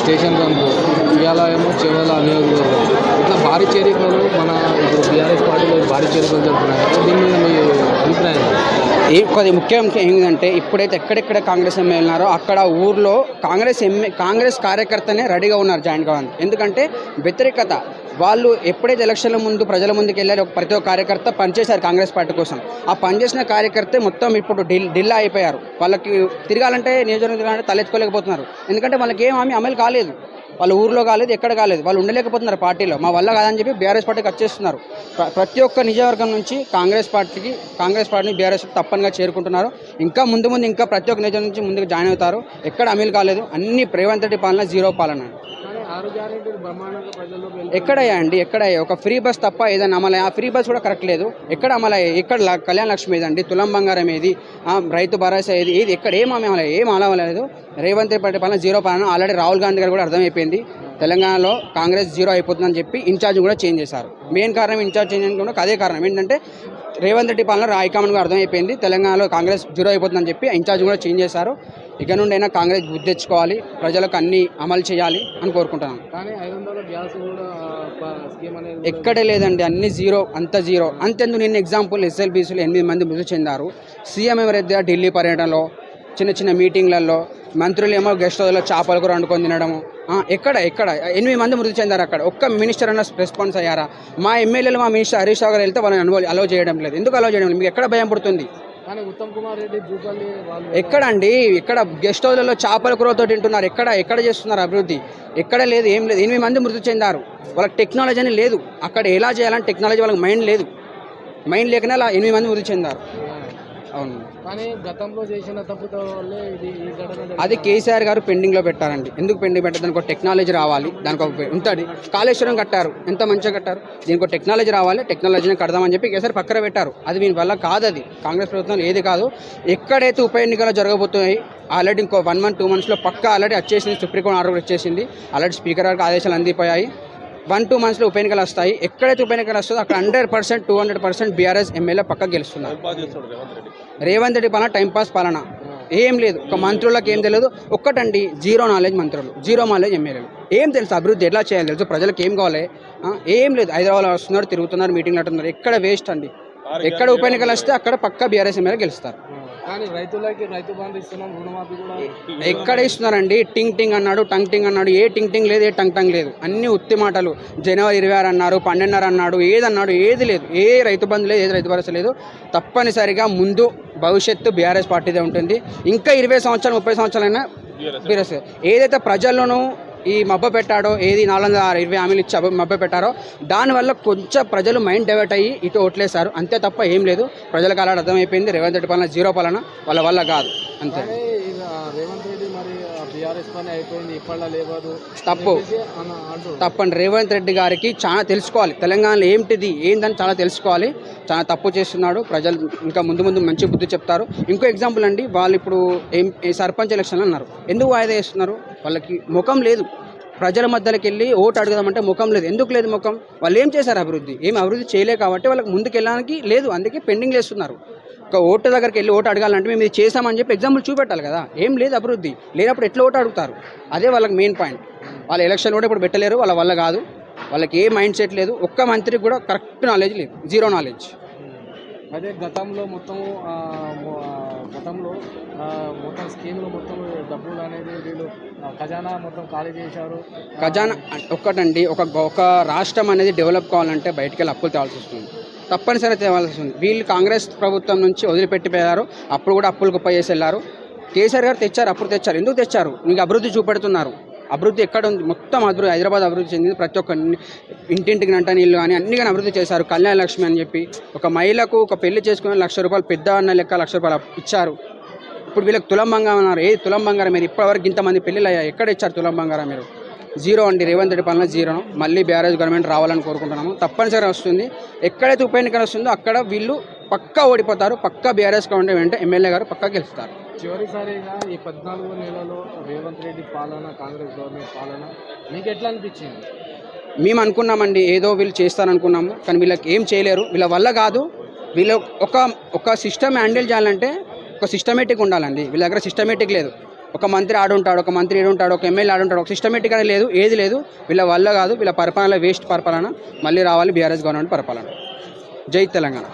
Station రంపు ఇవాళ ఏమో చివరి నియోజకవర్గం ఇట్లా భారీ చేరికలు మన ఇప్పుడు బీఆర్ఎస్ పార్టీలో భారీ చేరికలు జరుగుతున్నాయి కదా, దీని మీద మీ అభిప్రాయం కొద్ది ముఖ్యం ఏంటంటే ఇప్పుడైతే ఎక్కడెక్కడ కాంగ్రెస్ ఎమ్మెల్యే ఉన్నారో అక్కడ ఊర్లో కాంగ్రెస్ కార్యకర్తనే రెడీగా ఉన్నారు జాయిన్ కావాలి. ఎందుకంటే వ్యతిరేకత వాళ్ళు ఎప్పుడైతే ఎలక్షన్ల ముందు ప్రజల ముందుకు వెళ్ళారో ప్రతి ఒక్క కార్యకర్త పనిచేశారు కాంగ్రెస్ పార్టీ కోసం. ఆ పనిచేసిన కార్యకర్త మొత్తం ఇప్పుడు ఢిల్లా అయిపోయారు. వాళ్ళకి తిరగాలంటే నియోజకవర్గం తిరగాలంటే తలెత్తుకోలేకపోతున్నారు. ఎందుకంటే వాళ్ళకి ఏం హామీ అమలు కాలేదు, వాళ్ళ ఊర్లో కాలేదు, ఎక్కడ కాలేదు, వాళ్ళు ఉండలేకపోతున్నారు పార్టీలో. మా వల్ల కాదని చెప్పి బీఆర్ఎస్ పార్టీకి వచ్చేస్తున్నారు. ప్రతి ఒక్క నియోజకవర్గం నుంచి కాంగ్రెస్ పార్టీని బీఆర్ఎస్ తప్పనిగా చేరుకుంటున్నారు. ఇంకా ముందు ఇంకా ప్రతి ఒక్క నియోజకవర్గం నుంచి ముందుకు జాయిన్ అవుతారు. ఎక్కడ అమలు కాలేదు, అన్ని రేవంత్ రెడ్డి పాలన జీరో పాలన. ఎక్కడయ్యా అండి, ఎక్కడయ్యా ఒక ఫ్రీ బస్ తప్ప ఏదైనా అమలయ్యా? ఆ ఫ్రీ బస్ కూడా కరెక్ట్ లేదు. ఎక్కడ అమలయ్యా? ఇక్కడ కళ్యాణ లక్ష్మి ఏదండి, తులం బంగారం ఏది, రైతు భరోసా ఏది, ఎక్కడ ఏం అమలలేదు. రేవంత్ రెడ్డి పాలన జీరో పాలన. ఆల్రెడీ రాహుల్ గాంధీ గారు కూడా అర్థమైపోయింది తెలంగాణలో కాంగ్రెస్ జీరో అయిపోతుందని చెప్పి ఇన్ఛార్జ్ కూడా చేంజ్ చేశారు. మెయిన్ కారణం ఇన్ఛార్జ్ చేంజ్ కూడా అదే కారణం ఏంటంటే రేవంత్ రెడ్డి పాలన హైకమాండ్ కూడా అర్థమైపోయింది తెలంగాణలో కాంగ్రెస్ జీరో అయిపోతుందని చెప్పి ఇన్ఛార్జ్ కూడా చేంజ్ చేశారు. ఇక నుండి అయినా కాంగ్రెస్ బుద్ధి తెచ్చుకోవాలి, ప్రజలకు అన్ని అమలు చేయాలి అని కోరుకుంటున్నాను. కానీ 500 గ్యాస్ కూడా స్కీమ్ అనేది ఎక్కడే లేదండి, అన్ని జీరో, అంత జీరో. అంతెందుకు నిన్న ఎగ్జాంపుల్ ఎస్ఎల్బీసీలో 8 మంది మృతి చెందారు. సీఎం ఎవరైతే ఢిల్లీ పర్యటనలో చిన్న మీటింగ్లలో, మంత్రులు ఏమో గెస్ట్ హౌస్లో చేపల కూర వండుకొని తినడము. ఎక్కడ 8 మంది మృతి చెందారు. అక్కడ ఒక్క మినిస్టర్ అన్న రెస్పాన్స్ అయ్యారా? మా ఎమ్మెల్యేలు మా మినిస్టర్ హరీష్ రావు గారు వెళ్తే వాళ్ళని అలౌ చేయడం లేదు. ఎందుకు అలౌ చేయడం లేదు? మీకు ఎక్కడ భయం పడుతుంది? కానీ ఉత్తమ్ కుమార్ రెడ్డి జూపల్లి వాళ్ళు ఎక్కడండి, ఇక్కడ గెస్ట్ హౌస్లలో చేపల కూరతో తింటున్నారు. ఎక్కడ చేస్తున్నారు అభివృద్ధి? ఎక్కడ లేదు, ఏం లేదు. 8 మంది మృతి చెందారు. వాళ్ళకి టెక్నాలజీ అని లేదు. అక్కడ ఎలా చేయాలని టెక్నాలజీ వాళ్ళకి మైండ్ లేదు. మైండ్ లేకనే అలా 8 మంది మృతి చెందారు. అవును, కానీ గతంలో చేసిన తప్పుతో వల్లే ఈ ఘటన. అది కేసీఆర్ గారు పెండింగ్లో పెట్టారండి. ఎందుకు పెండింగ్ పెట్టారు? దానికి ఒక టెక్నాలజీ రావాలి, దానికి ఒక ఉంటుంది. కాళేశ్వరం కట్టారు, ఎంత మంచిగా కట్టారు. దీనికి ఒక టెక్నాలజీ రావాలి, టెక్నాలజీని కడదామని చెప్పి కేసీఆర్ పక్కన పెట్టారు. అది దీని వల్ల కాదు, అది కాంగ్రెస్ ప్రభుత్వం ఏది కాదు. ఎక్కడైతే ఉప ఎన్నికలు జరగబోతున్నాయి ఆల్రెడీ ఇంకో 1 month 2 monthsలో పక్కా ఆల్రెడీ వచ్చేసింది. సుప్రీంకోర్టు ఆర్డర్ వచ్చేసింది. ఆల్రెడీ స్పీకర్ గారికి ఆదేశాలు అందిపోయాయి. 1-2 monthsలో ఉప ఎన్నికలు వస్తాయి. ఎక్కడైతే ఉప ఎన్నికలు వస్తుందో అక్కడ 100% 200% బీఆర్ఎస్ ఎమ్మెల్యే పక్క గెలుస్తున్నారు. రేవంత్ రెడ్డి పాలన టైంపాస్ పాలన, ఏం లేదు. ఒక మంత్రులకు ఏం తెలియదు. ఒక్కటండి, జీరో నాలెడ్జ్ మంత్రులు, జీరో నాలెడ్జ్ ఎమ్మెల్యేలు. ఏం తెలుసు అభివృద్ధి ఎట్లా చేయాలి తెలుసు, ప్రజలకు ఏం కావాలి ఏం లేదు. హైదరాబాద్లో వస్తున్నారు, తిరుగుతున్నారు, మీటింగ్లు అంటున్నారు. ఎక్కడ వేస్ట్ అండి. ఎక్కడ ఉప ఎన్నికలు వస్తే అక్కడ పక్క బీఆర్ఎస్ ఎమ్మెల్యే గెలుస్తారు. కానీ రైతులకి రైతు బంధు ఇస్తున్నాం, రుణమాఫీ కూడా ఎక్కడ ఇస్తున్నారండి? టింగ్ అన్నాడు, టంగ్ అన్నాడు. ఏ టింగ్ లేదు, ఏ టంగ్ లేదు. అన్ని ఉత్తి మాటలు. January 26 అన్నారు, 12.5 అన్నాడు, ఏది లేదు. ఏ రైతు బంధు లేదు, ఏది రైతు భరోసా లేదు. తప్పనిసరిగా ముందు భవిష్యత్తు బీఆర్ఎస్ పార్టీదే ఉంటుంది. ఇంకా 20 సంవత్సరాలు 30 సంవత్సరాలైనా బీఆర్ఎస్. ఏదైతే ప్రజల్లోనూ ఈ మబ్బ పెట్టాడో, ఏది 420 హామీలు ఇచ్చి మబ్బ పెట్టారో దానివల్ల కొంచెం ప్రజలు మైండ్ డైవర్ట్ అయ్యి ఇటు ఓట్లేశారు. అంతే తప్ప ఏం లేదు. ప్రజలకు అలా అర్థమైపోయింది రేవంత్ రెడ్డి పాలన జీరో పాలన, వాళ్ళ వల్ల కాదు. అంతే. రేవంత్ రెడ్డి మరి బీఆర్ఎస్ పని అయిపోయింది, ఇప్పట్లో లేవదు, తప్పండి. రేవంత్ రెడ్డి గారికి చాలా తెలుసుకోవాలి, తెలంగాణలో ఏందని చాలా తెలుసుకోవాలి. చాలా తప్పు చేస్తున్నాడు. ప్రజలు ఇంకా ముందు మంచి బుద్ధి చెప్తారు. ఇంకో ఎగ్జాంపుల్ అండి, వాళ్ళు ఇప్పుడు సర్పంచ్ ఎలక్షన్లు అన్నారు. ఎందుకు వాయిదా వేస్తున్నారు? వాళ్ళకి ముఖం లేదు. ప్రజల మధ్యలోకి వెళ్ళి ఓటు అడగదామంటే ముఖం లేదు. ఎందుకు లేదు ముఖం? వాళ్ళు ఏం చేశారు? ఏమి అభివృద్ధి చేయలేదు కాబట్టి వాళ్ళకి ముందుకు వెళ్ళడానికి లేదు. అందుకే పెండింగ్ చేస్తున్నారు. ఒక ఓటు దగ్గరికి వెళ్ళి ఓటు అడగాలంటే మేము ఇది చేసామని చెప్పి ఎగ్జాంపుల్ చూపెట్టాలి కదా. ఏం లేదు, అభివృద్ధి లేనప్పుడు ఎట్లా ఓటు అడుగుతారు? అదే వాళ్ళకి మెయిన్ పాయింట్. వాళ్ళ ఎలక్షన్ కూడా ఇప్పుడు పెట్టలేరు, వాళ్ళ వల్ల కాదు. వాళ్ళకి ఏ మైండ్ సెట్ లేదు. ఒక్క మంత్రికి కూడా కరెక్ట్ నాలెడ్జ్ లేదు, జీరో నాలెడ్జ్. అదే గతంలో మొత్తం స్కీమ్లో మొత్తం డబ్బులు అనేది వీళ్ళు ఖజానా మొత్తం ఖాళీ చేశారు. ఖజానా ఒక్కటండి, ఒక రాష్ట్రం అనేది డెవలప్ కావాలంటే బయటికి వెళ్ళి అప్పులు తేవాల్సి వస్తుంది, తప్పనిసరిగా తేవాల్సి వస్తుంది. వీళ్ళు కాంగ్రెస్ ప్రభుత్వం నుంచి వదిలిపెట్టిపోయారు. అప్పుడు కూడా అప్పులు గొప్ప చేసి వెళ్ళారు. కేసీఆర్ గారు తెచ్చారు, అప్పుడు తెచ్చారు. ఎందుకు తెచ్చారు? మీకు అభివృద్ధి చూపెడుతున్నారు. అభివృద్ధి ఎక్కడ ఉంది? మొత్తం హైదరాబాద్ అభివృద్ధి చెందింది. ప్రతి ఒక్క ఇంటింటికి నంట నీళ్ళు కానీ అన్ని కానీ అభివృద్ధి చేశారు. కళ్యాణ లక్ష్మి అని చెప్పి ఒక మహిళకు ఒక పెళ్లి చేసుకుని ₹1,00,000 పెద్ద అన్న లెక్క ₹1,00,000 ఇచ్చారు. ఇప్పుడు వీళ్ళకి తులం బంగారం అన్నారు. ఏ తులం బంగారం? మీరు ఇప్పటివరకు ఇంతమంది పెళ్ళిళ్ళు అయ్యాయి, ఎక్కడ ఇచ్చారు తులం బంగారం? మీరు జీరో అండి. రేవంత్ రెడ్డి పాలన జీరో. మళ్ళీ బీఆర్ఎస్ గవర్నమెంట్ రావాలని కోరుకుంటున్నాము. తప్పనిసరిగా వస్తుంది. ఎక్కడైతే ఉప ఎన్నికలు వస్తుందో అక్కడ వీళ్ళు పక్కా ఓడిపోతారు. పక్కా బీఆర్ఎస్ గవర్నమెంట్ వెంట ఎమ్మెల్యే గారు పక్కా గెలుస్తారు. చివరిసారిగా ఈ 14 నెలలో రేవంత్ రెడ్డి పాలన, కాంగ్రెస్ గవర్నమెంట్ పాలన మీకు ఎట్లా అనిపించింది? మేము అనుకున్నామండి ఏదో వీళ్ళు చేస్తారనుకున్నాము, కానీ వీళ్ళకి ఏం చేయలేరు. వీళ్ళ వల్ల కాదు. వీళ్ళు ఒక సిస్టమ్ హ్యాండిల్ చేయాలంటే ఒక సిస్టమేటిక్ ఉండాలండి. వీళ్ళ దగ్గర సిస్టమేటిక్ లేదు. ఒక మంత్రి ఆడుంటాడు, ఒక మంత్రి ఈడుంటాడు, ఒక ఎమ్మెల్యే ఆడుంటాడు, ఒక సిస్టమేటిక్ అనేది లేదు, ఏది లేదు. వీళ్ళ వల్ల కాదు, వీళ్ళ పరిపాలన వేస్ట్ పరిపాలన. మళ్ళీ రావాలి బీఆర్ఎస్ గవర్నమెంట్ పరిపాలన. జై తెలంగాణ.